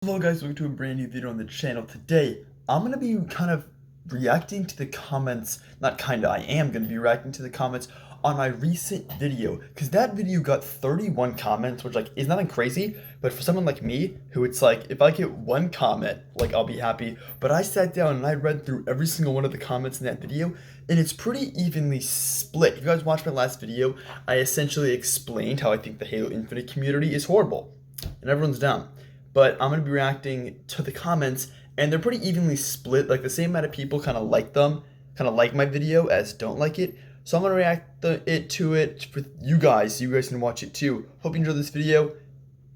Hello guys, welcome to a brand new video on the channel. Today, I'm going to be kind of reacting to the comments, I am going to be reacting to the comments on my recent video, because that video got 31 comments, which is nothing crazy, but for someone like me, who it's like, if I get one comment, I'll be happy, but I sat down and I read through every single one of the comments in that video, and it's pretty evenly split. If you guys watched my last video, I essentially explained how I think the Halo Infinite community is horrible, and everyone's down. But I'm going to be reacting to the comments, and they're pretty evenly split. The same amount of people kind of like my video as don't like it. So I'm going to react to it for you guys, so you guys can watch it too. Hope you enjoyed this video,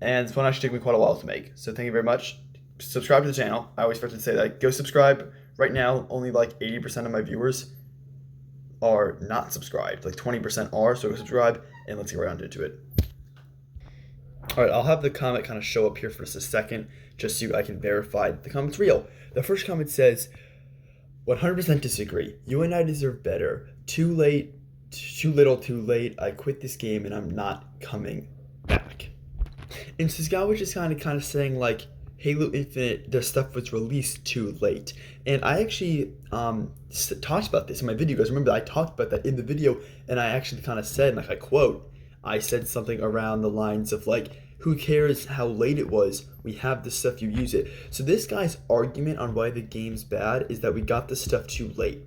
and this one actually took me quite a while to make. So thank you very much. Subscribe to the channel. I always forget to say that. Go subscribe. Right now, only 80% of my viewers are not subscribed. 20% are, so go subscribe, and let's get around into it. Alright, I'll have the comment kind of show up here for just a second, just so I can verify the comment's real. The first comment says, 100% disagree. You and I deserve better. Too late, too little, too late. I quit this game and I'm not coming back. And so this guy was just kind of saying Halo Infinite, their stuff was released too late. And I actually talked about this in my video. Guys, remember I talked about that in the video, and I actually kind of said, I quote, I said something around the lines of who cares how late it was? We have the stuff, you use it. So this guy's argument on why the game's bad is that we got the stuff too late.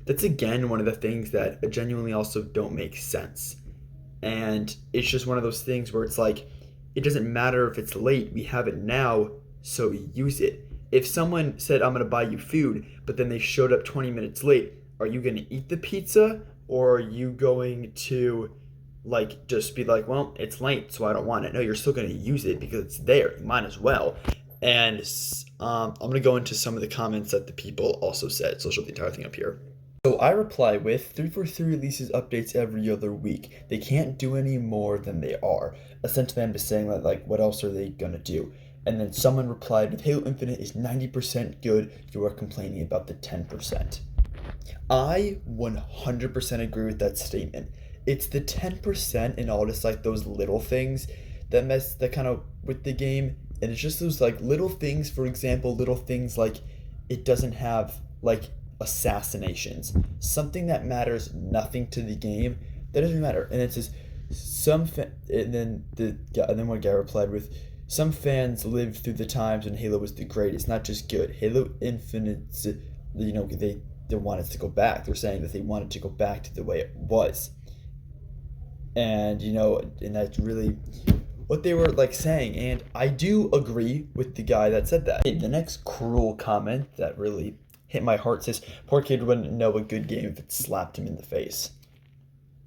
That's again one of the things that genuinely also don't make sense. And it's just one of those things where it's it doesn't matter if it's late, we have it now, so use it. If someone said, I'm gonna buy you food, but then they showed up 20 minutes late, are you gonna eat the pizza, or are you going to just be well, it's late, so I don't want it? No, you're still going to use it because it's there. You might as well. And I'm going to go into some of the comments that the people also said, so I'll show the entire thing up here. So I reply with, 343 releases updates every other week. They can't do any more than they are. Essentially, I'm just saying what else are they going to do? And then someone replied with, Halo Infinite is 90% good. You are complaining about the 10%. I 100% agree with that statement. It's the 10% and all just those little things that mess that kind of with the game, and it's just those little things. For example, little things it doesn't have assassinations, something that matters nothing to the game, that doesn't matter. And it says and then one guy replied with, some fans lived through the times when Halo was the greatest, not just good. Halo Infinite, they wanted to go back. They're saying that they wanted to go back to the way it was. And and that's really what they were saying, and I do agree with the guy that said that. The next cruel comment that really hit my heart says, poor kid wouldn't know a good game if it slapped him in the face.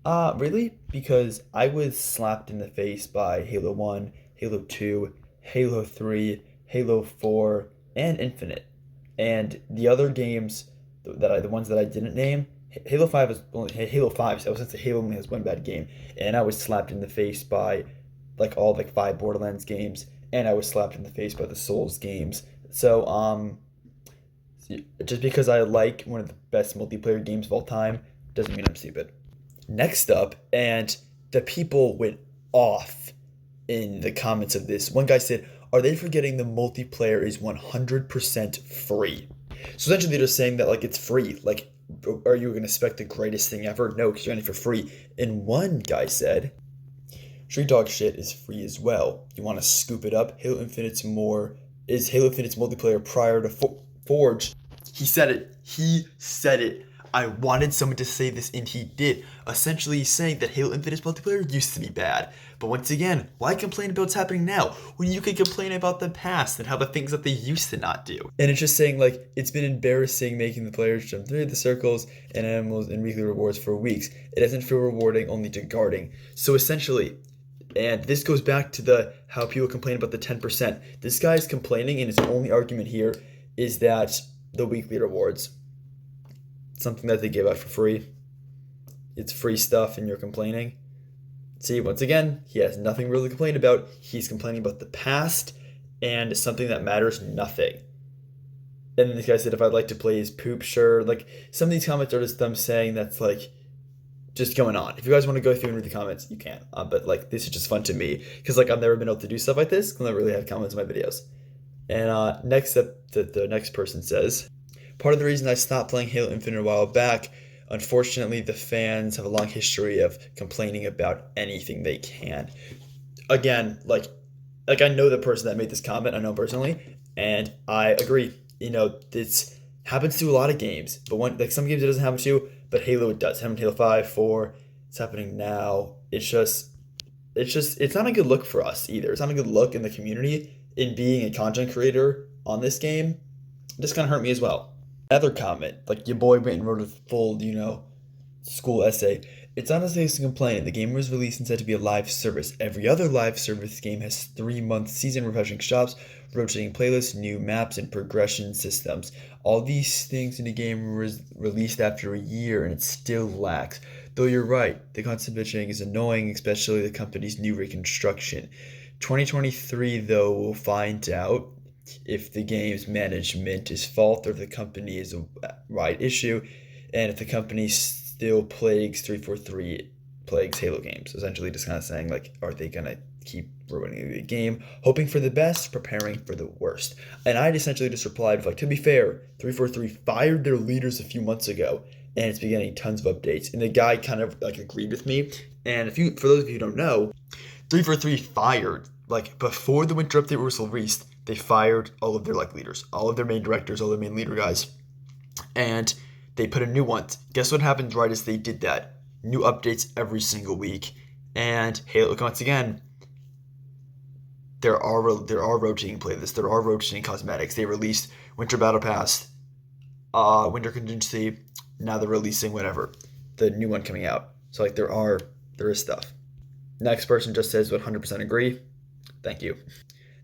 Really? Because I was slapped in the face by Halo 1, Halo 2, Halo 3, Halo 4, and Infinite. And the other games, the ones that I didn't name, Halo 5 is only Halo 5, so since Halo only has one bad game, and I was slapped in the face by all 5 Borderlands games, and I was slapped in the face by the Souls games. So just because I like one of the best multiplayer games of all time doesn't mean I'm stupid. Next up, and the people went off in the comments of this. One guy said, are they forgetting the multiplayer is 100% free? So essentially they're just saying that it's free. Are you going to expect the greatest thing ever? No, because you're getting it for free. And one guy said, Street Dog shit is free as well. You want to scoop it up? Halo Infinite's multiplayer prior to Forge. He said it. He said it. I wanted someone to say this, and he did. Essentially saying that Halo Infinite's multiplayer used to be bad. But once again, why complain about what's happening now when you could complain about the past and how the things that they used to not do? And it's just saying it's been embarrassing making the players jump through the circles and animals and weekly rewards for weeks. It doesn't feel rewarding, only to guarding. So essentially, and this goes back to how people complain about the 10%. This guy's complaining, and his only argument here is that the weekly rewards, something that they give out for free, it's free stuff, and you're complaining. See, once again, he has nothing really to complain about. He's complaining about the past and something that matters nothing. And then this guy said, if I'd like to play his poop, sure. Some of these comments are just them saying that's just going on. If you guys want to go through and read the comments, you can. But this is just fun to me because I've never been able to do stuff like this because I never really had comments in my videos. And next up, the next person says, part of the reason I stopped playing Halo Infinite a while back, unfortunately, the fans have a long history of complaining about anything they can. Again, like I know the person that made this comment, I know him personally, and I agree. This happens to a lot of games, but like some games it doesn't happen to, but Halo it does. Happened to Halo 5, 4, it's happening now. It's not a good look for us either. It's not a good look in the community in being a content creator on this game. This kind of hurt me as well. Another comment, like your boy went and wrote a full, school essay. It's honestly a complaint. The game was released and said to be a live service. Every other live service game has 3 month season refreshing shops, rotating playlists, new maps, and progression systems. All these things in the game was released after a year and it still lacks. Though you're right, the constant bitching is annoying, especially the company's new reconstruction. 2023, though, we'll find out if the game's management is fault or if the company is a right issue, and if the company still plagues Halo games. Essentially, just kind of saying like, are they gonna keep ruining the game, hoping for the best, preparing for the worst? And I essentially just replied with, like, to be fair, 343 fired their leaders a few months ago, and it's been getting tons of updates. And the guy kind of like agreed with me. And for those of you who don't know, 343 fired like before the winter update was released. They fired all of their leaders, all of their main directors, all their main leader guys, and they put in new ones. Guess what happens right as they did that? New updates every single week, and Halo once again. There are rotating playlists. There are rotating cosmetics. They released Winter Battle Pass, Winter Contingency. Now they're releasing whatever, the new one coming out. So like there is stuff. Next person just says 100% agree. Thank you.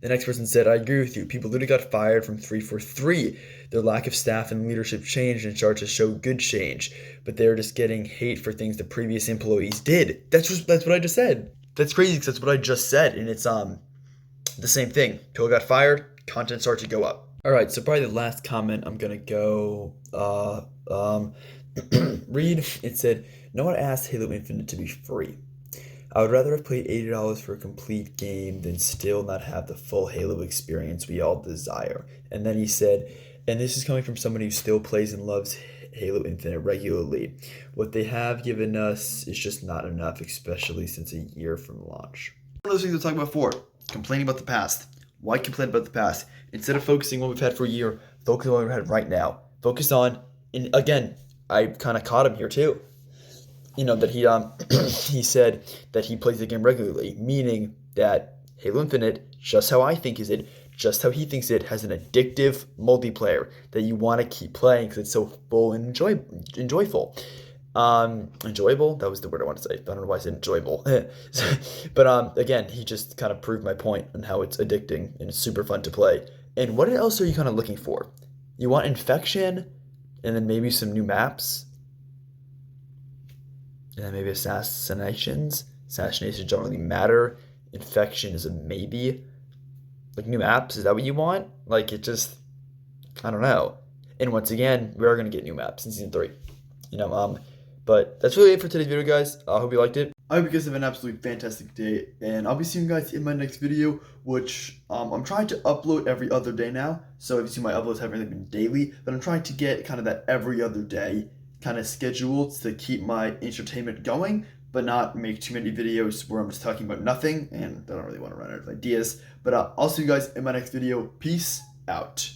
The next person said, I agree with you. People literally got fired from 343. Their lack of staff and leadership changed and started to show good change. But they're just getting hate for things the previous employees did. That's what I just said. That's crazy because that's what I just said. And it's the same thing. People got fired, content started to go up. Alright, so probably the last comment I'm gonna go read. It said, no one asked Halo Infinite to be free. I would rather have paid $80 for a complete game than still not have the full Halo experience we all desire. And then he said, and this is coming from someone who still plays and loves Halo Infinite regularly. What they have given us is just not enough, especially since a year from launch. One of those things I talked about before, complaining about the past. Why complain about the past? Instead of focusing on what we've had for a year, focus on what we've had right now. Focus on, and again, I kind of caught him here too. That he he said that he plays the game regularly, meaning that Halo Infinite, just how I think is it, just how he thinks it, has an addictive multiplayer that you want to keep playing because it's so full and enjoyable. Enjoyable, that was the word I wanted to say. I don't know why I said enjoyable. But again, he just kind of proved my point on how it's addicting and it's super fun to play. And what else are you kind of looking for? You want Infection, and then maybe some new maps, and then maybe assassinations. Assassinations don't really matter. Infection is a maybe. Like new maps, is that what you want? Like it just, I don't know. And once again, we are gonna get new maps in season 3. But that's really it for today's video, guys. I hope you liked it. I hope you guys have an absolutely fantastic day, and I'll be seeing you guys in my next video, which I'm trying to upload every other day now. So if you see my uploads haven't really been daily, but I'm trying to get kind of that every other day kind of scheduled to keep my entertainment going, but not make too many videos where I'm just talking about nothing, and I don't really want to run out of ideas. But I'll see you guys in my next video. Peace out.